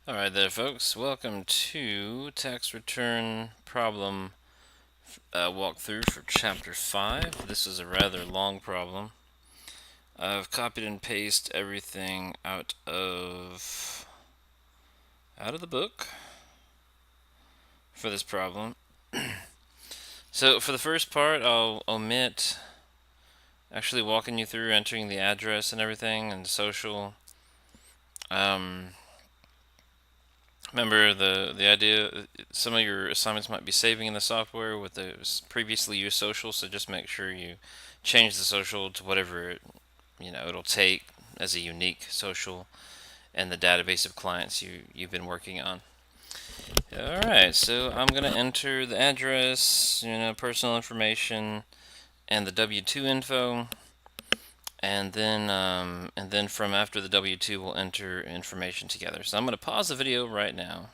Alright there folks, welcome to tax return problem walkthrough for chapter 5. This is a rather long problem. I've copied and pasted everything out of the book for this problem. So for the first part I'll omit actually walking you through entering the address and everything and social. Remember the idea, some of your assignments might be saving in the software with the previously used social, so just make sure you change the social to whatever it'll take as a unique social in the database of clients you've been working on. Alright, so I'm going to enter the address, personal information, and the W-2 info, and then from after the W-2 we'll enter information together. So I'm going to pause the video right now.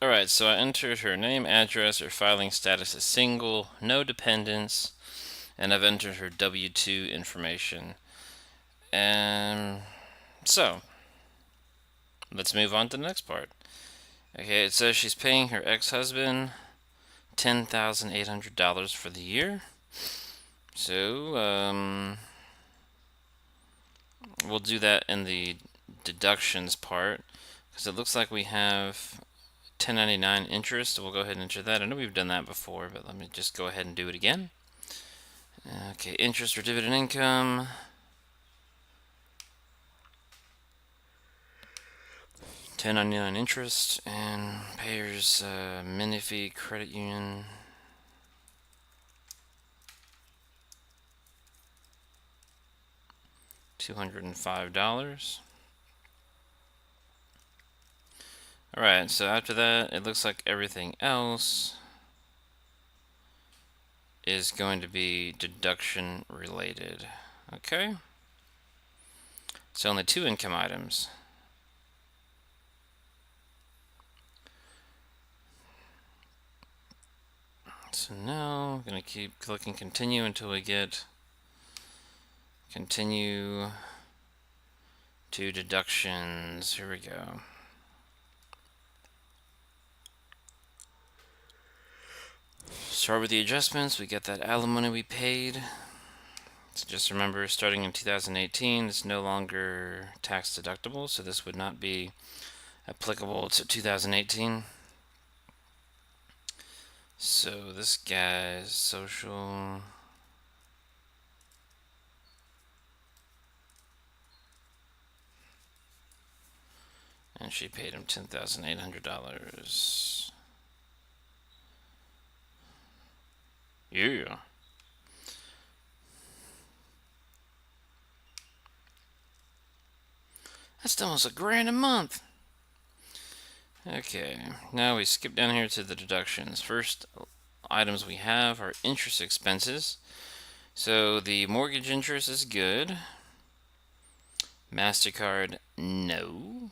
Alright, so I entered her name, address, her filing status as single, no dependents, and I've entered her W-2 information. And so, let's move on to the next part. Okay, it says she's paying her ex-husband $10,800 for the year. So, we'll do that in the deductions part, because it looks like we have 1099 interest. So we'll go ahead and enter that. I know we've done that before, but let me just go ahead and do it again. Okay, interest or dividend income. $10.99 interest and payers Minifee Credit Union. $205. Alright, so after that, it looks like everything else is going to be deduction related. Okay? So only two income items. So now I'm going to keep clicking continue until we get continue to deductions. Here we go. Start with the adjustments. We get that alimony we paid. So just remember, starting in 2018, it's no longer tax deductible, so this would not be applicable to 2018. So this guy's social. And she paid him $10,800. Yeah. That's almost $1,000 a month. Okay, now we skip down here to the deductions. First items we have are interest expenses. So the mortgage interest is good. MasterCard, no.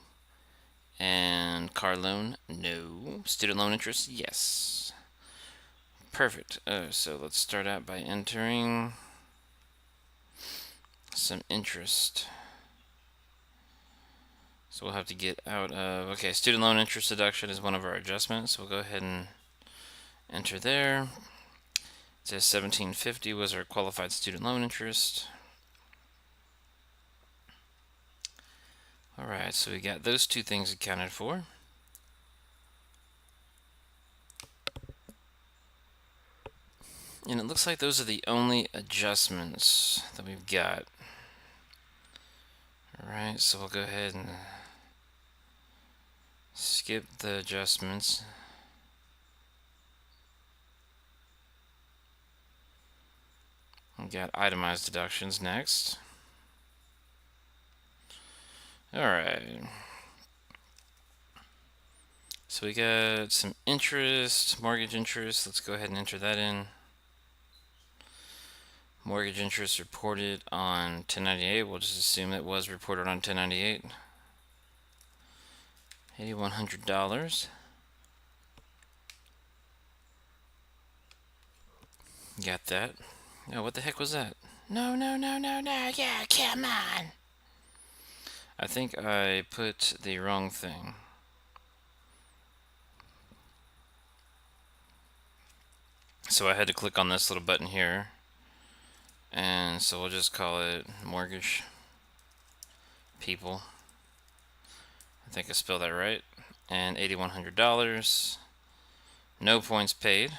And car loan, no. Student loan interest, yes. Perfect. So let's start out by entering some interest. So we'll have to get out of, okay, student loan interest deduction is one of our adjustments. We'll go ahead and enter there. It says $1,750 was our qualified student loan interest. Alright, so we got those two things accounted for. And it looks like those are the only adjustments that we've got. Alright, so we'll go ahead and skip the adjustments. We got itemized deductions next. Alright. So we got some interest, mortgage interest. Let's go ahead and enter that in. Mortgage interest reported on 1098. We'll just assume it was reported on 1098. $8,100. Got that. Oh, what the heck was that? No, no, no, no, no. Yeah, come on. I think I put the wrong thing. So I had to click on this little button here. And so we'll just call it mortgage people. I think I spelled that right. And $8,100. No points paid.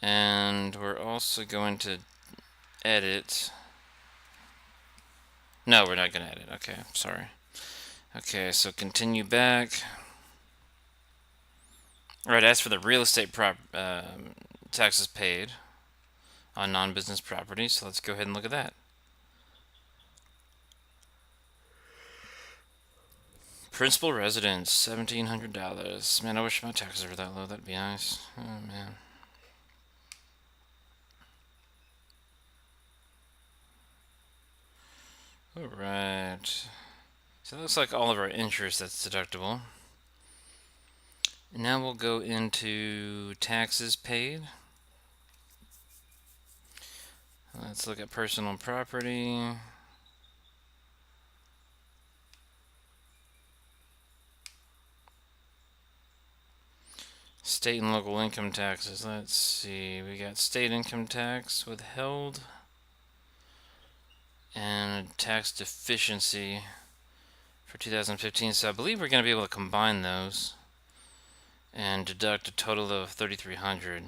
And we're also going to edit. No, we're not going to edit. Okay, sorry. Okay, so continue back. All right, as for the real estate taxes paid on non-business properties, so let's go ahead and look at that. Principal residence, $1,700. Man, I wish my taxes were that low. That'd be nice. Oh, man. All right. So it looks like all of our interest that's deductible. And now we'll go into taxes paid. Let's look at personal property. State and local income taxes. Let's see. We got state income tax withheld and tax deficiency for 2015. So I believe we're going to be able to combine those and deduct a total of $3,300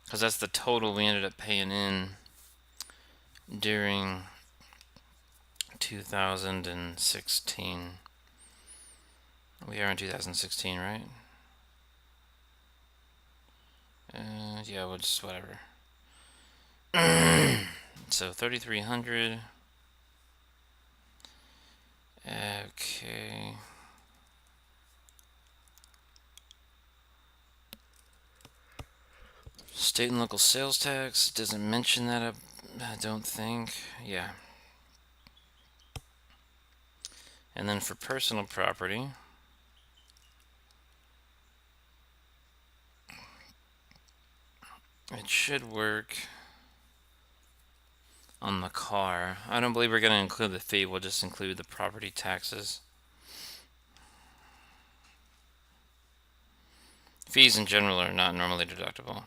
because that's the total we ended up paying in during 2016. We are in 2016, right? Yeah, we'll just whatever. So 3,300. Okay. State and local sales tax doesn't mention that. I don't think. Yeah. And then for personal property, it should work on the car. I don't believe we're going to include the fee. We'll just include the property taxes. Fees in general are not normally deductible.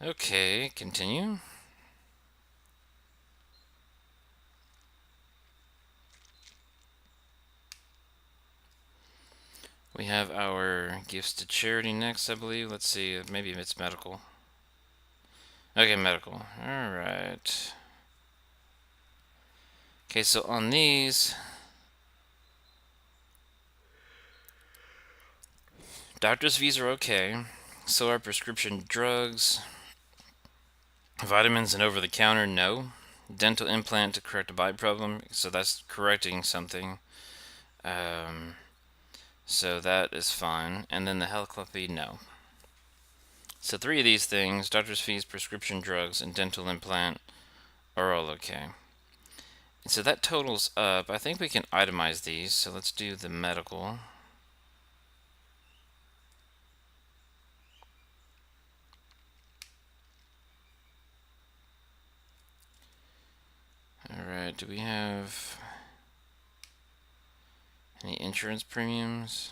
Okay, continue. We have our gifts to charity next, I believe. Let's see, maybe it's medical. Okay, medical. Alright. Okay, so on these, doctor's fees are okay. So are prescription drugs. Vitamins and over-the-counter, no. Dental implant to correct a bite problem, so that's correcting something. So that is fine. And then the health club fee, no. So 3 of these things, doctor's fees, prescription drugs, and dental implant, are all okay. And so that totals up. I think we can itemize these. So let's do the medical. Alright, do we have any insurance premiums?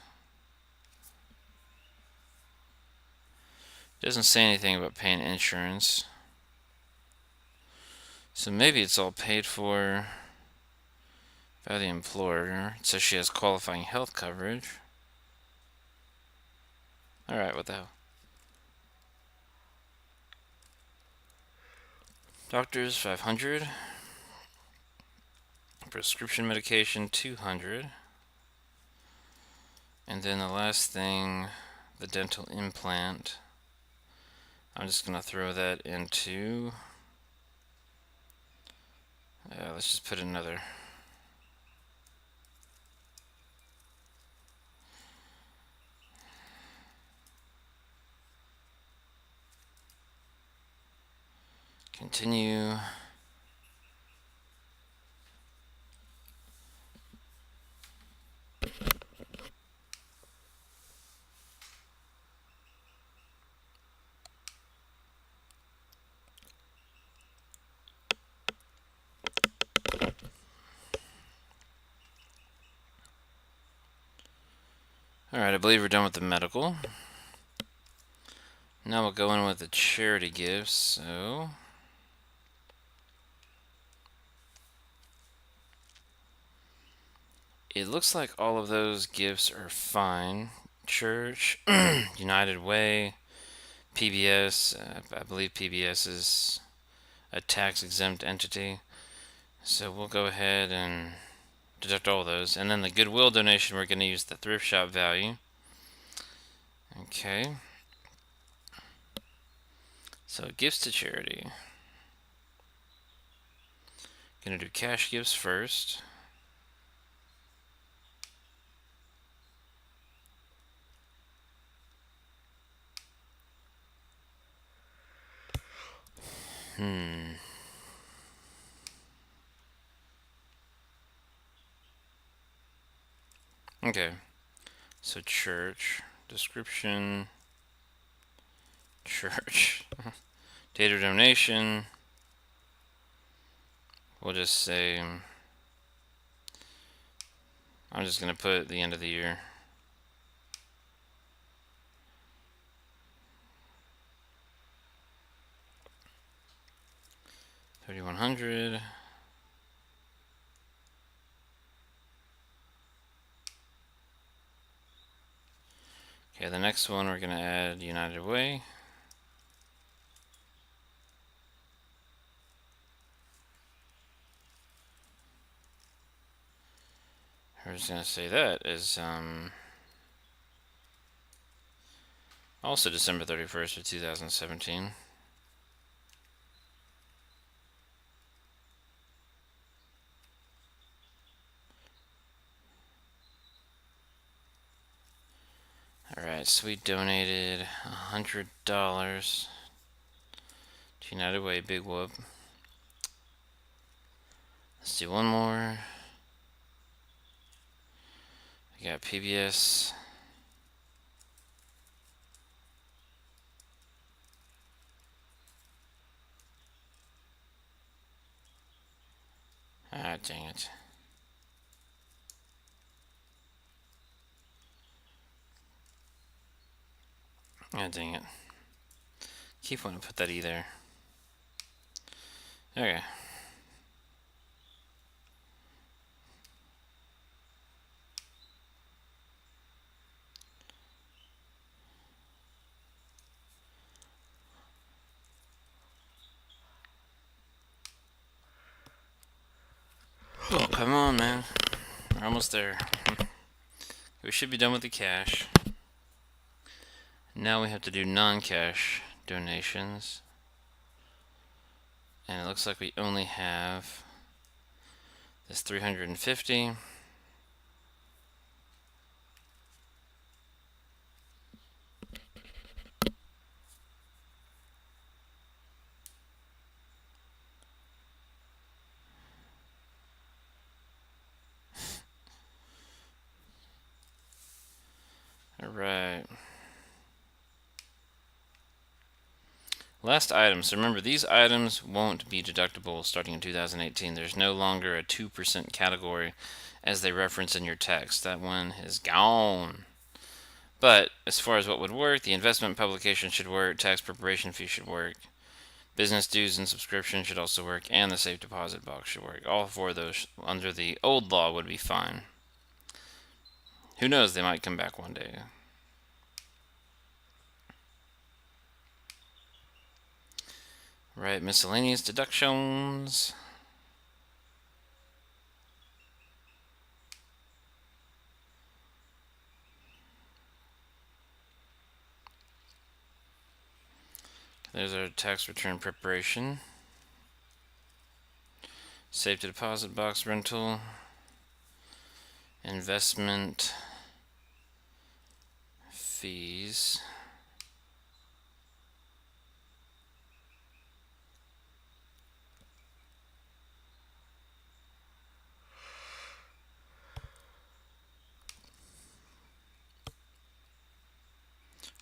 Doesn't say anything about paying insurance. So maybe it's all paid for by the employer. It says she has qualifying health coverage. Alright, what the hell? Doctors, 500. Prescription medication, 200. And then the last thing, the dental implant. I'm just going to throw that into... let's just put another. Continue. Alright, I believe we're done with the medical. Now we'll go in with the charity gifts. So it looks like all of those gifts are fine. Church, United Way, PBS. I believe PBS is a tax exempt entity. So we'll go ahead and deduct all those. And then the Goodwill donation, we're going to use the thrift shop value. Okay. So gifts to charity. Gonna do cash gifts first. Okay. So church. Description. Church. Date of donation. We'll just say, I'm just going to put the end of the year. $3,100. Okay, the next one we're going to add United Way. We're just going to say that is also December 31st of 2017. Alright, so we donated $100 to United Way. Big whoop. Let's do one more. We got PBS. Ah, dang it. Ah, dang it. Keep wanting to put that E there. Okay. Oh, come on, man. We're almost there. We should be done with the cash. Now we have to do non-cash donations. And it looks like we only have this 350. Alright. Last item. So remember, these items won't be deductible starting in 2018. There's no longer a 2% category as they reference in your text. That one is gone. But as far as what would work, the investment publication should work, tax preparation fee should work, business dues and subscription should also work, and the safe deposit box should work. All four of those under the old law would be fine. Who knows, they might come back one day. Right, miscellaneous deductions. There's our tax return preparation. Safe deposit box rental. Investment fees.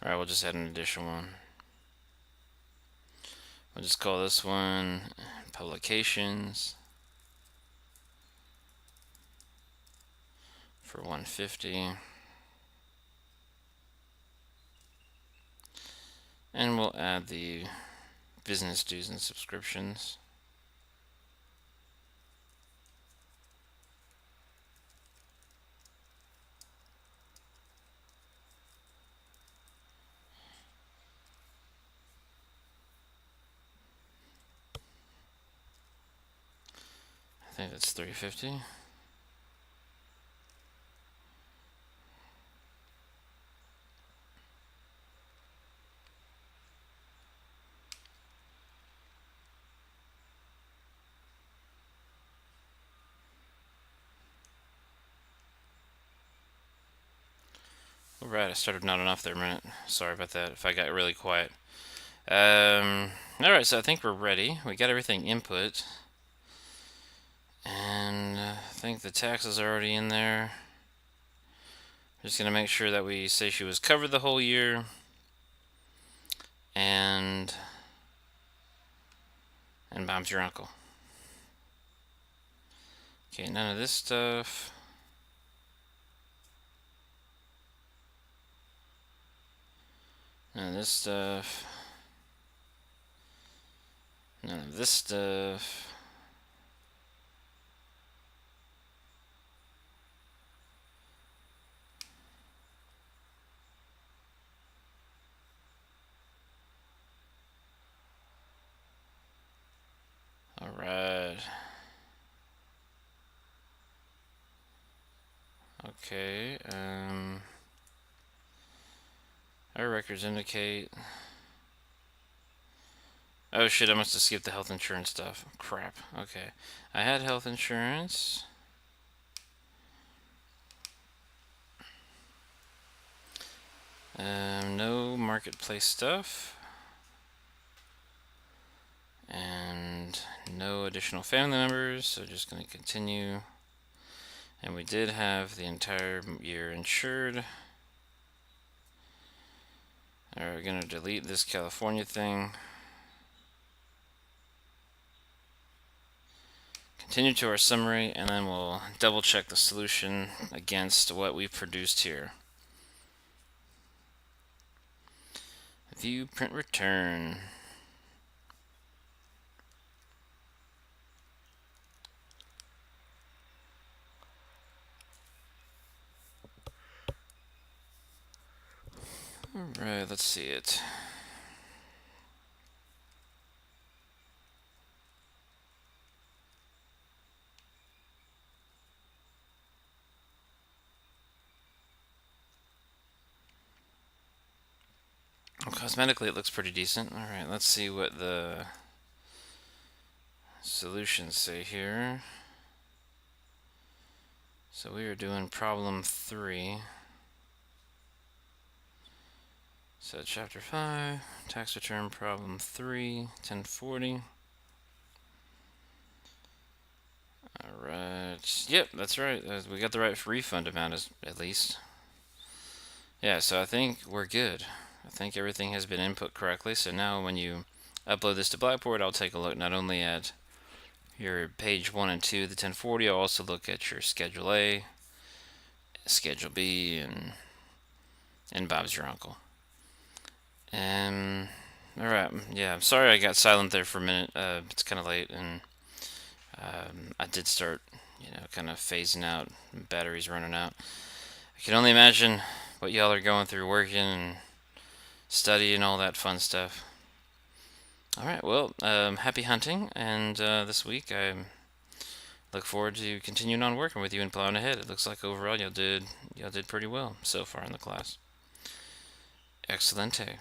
Alright, we'll just add an additional one. We'll just call this one publications for 150. And we'll add the business dues and subscriptions. I think that's $350. All right, I started nodding off there a minute. Sorry about that if I got really quiet. All right, so I think we're ready. We got everything input. And I think the taxes are already in there. Just going to make sure that we say she was covered the whole year. And Bob's your uncle. Okay, none of this stuff. None of this stuff. None of this stuff. All right. Okay. Our records indicate. Oh shit! I must have skipped the health insurance stuff. Crap. Okay. I had health insurance. No marketplace stuff. And no additional family members, so just going to continue. And we did have the entire year insured. Alright, we're going to delete this California thing. Continue to our summary, and then we'll double check the solution against what we've produced here. View, print, return. Alright, let's see it. Well, cosmetically, it looks pretty decent. Alright, let's see what the solutions say here. So we are doing problem 3. So chapter 5, tax return problem 3, 1040. Alright, yep, that's right. We got the right refund amount at least. Yeah, so I think we're good. I think everything has been input correctly. So now when you upload this to Blackboard, I'll take a look not only at your page 1 and 2, the 1040, I'll also look at your Schedule A, Schedule B, and Bob's your uncle. Alright, yeah, I'm sorry I got silent there for a minute. It's kind of late, and I did start, kind of phasing out, batteries running out. I can only imagine what y'all are going through working and studying, all that fun stuff. Alright, well, happy hunting, and this week I look forward to continuing on working with you and plowing ahead. It looks like overall y'all did pretty well so far in the class. Excellente.